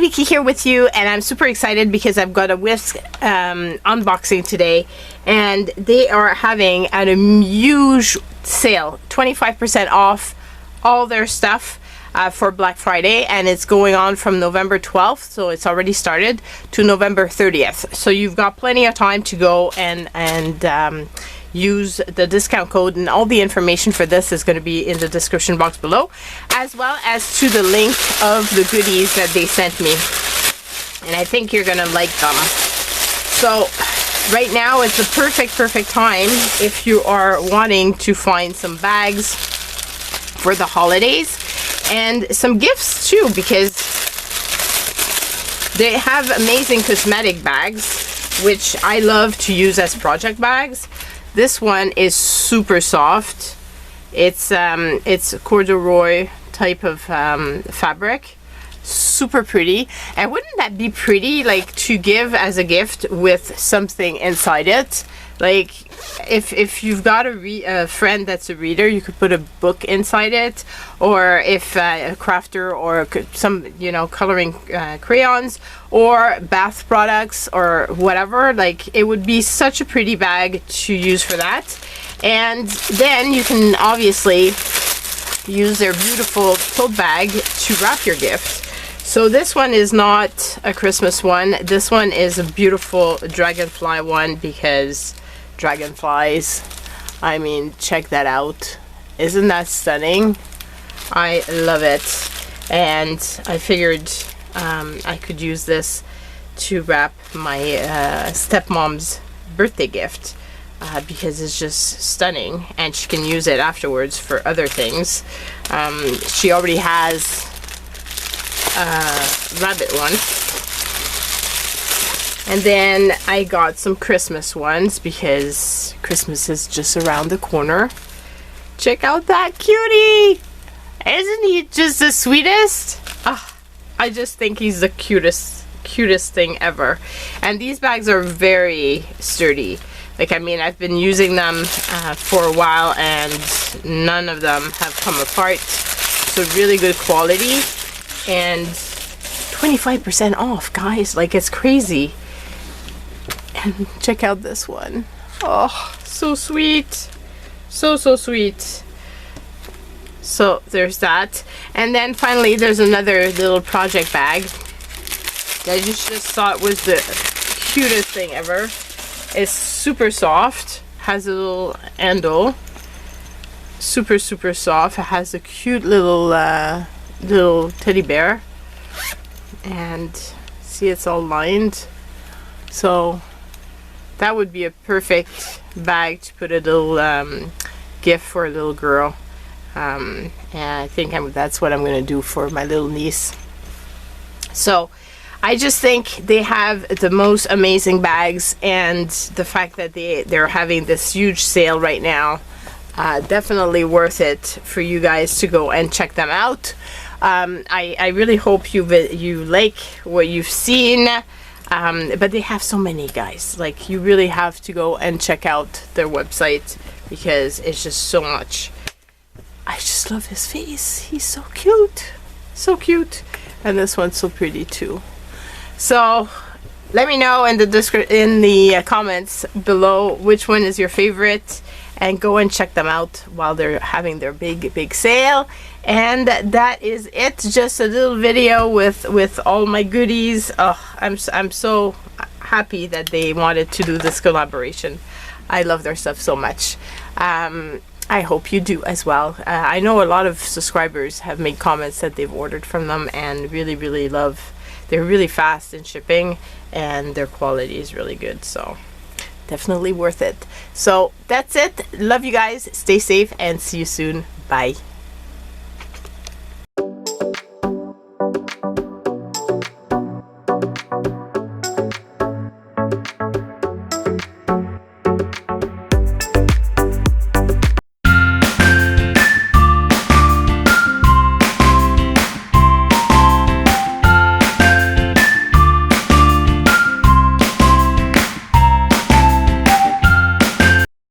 Vicky here with you, and I'm super excited because I've got a Wiskf unboxing today, and they are having a huge sale, 25% off all their stuff for Black Friday, and it's going on from November 12th, so it's already started, to November 30th. So you've got plenty of time to go and use the discount code, and all the information for this is going to be in the description box below, as well as to the link of the goodies that they sent me, and I think you're gonna like them. So right now is the perfect time if you are wanting to find some bags for the holidays and some gifts too, because they have amazing cosmetic bags which I love to use as project bags. This one is super soft. It's corduroy type of fabric, super pretty. And wouldn't that be pretty, like, to give as a gift with something inside it? Like, if you've got a friend that's a reader, you could put a book inside it, or if a crafter, or some, you know, coloring crayons or bath products or whatever, like, it would be such a pretty bag to use for that. And then you can obviously use their beautiful tote bag to wrap your gift. So this one is not a Christmas one. This one is a beautiful dragonfly one, because dragonflies, I mean, check that out. Isn't that stunning? I love it. And I figured I could use this to wrap my stepmom's birthday gift, because it's just stunning, and she can use it afterwards for other things. She already has a rabbit one. And then I got some Christmas ones, because Christmas is just around the corner. Check out that cutie! Isn't he just the sweetest? Oh, I just think he's the cutest thing ever. And these bags are very sturdy. Like, I mean, I've been using them for a while, and none of them have come apart. So really good quality, and 25% off, guys. Like, it's crazy. And check out this one. Oh, so sweet. So sweet. So there's that. And then finally there's another little project bag that I just thought was the cutest thing ever. It's super soft, has a little handle, super soft. It has a cute little little teddy bear, and see, it's all lined. So that would be a perfect bag to put a little gift for a little girl. And I think that's what I'm going to do for my little niece. So I just think they have the most amazing bags, and the fact that they're having this huge sale right now, definitely worth it for you guys to go and check them out. I really hope you like what you've seen. But they have so many, guys. Like, you really have to go and check out their website, because it's just so much. I just love his face. He's so cute. So cute. And this one's so pretty too. So let me know in the comments below which one is your favorite, and go and check them out while they're having their big sale. And that is it. Just a little video with all my goodies. Oh, I'm so happy that they wanted to do this collaboration. I love their stuff so much. I hope you do as well. I know a lot of subscribers have made comments that they've ordered from them, and really love. They're really fast in shipping, and their quality is really good. So definitely worth it. So that's it. Love you guys. Stay safe, and see you soon. Bye.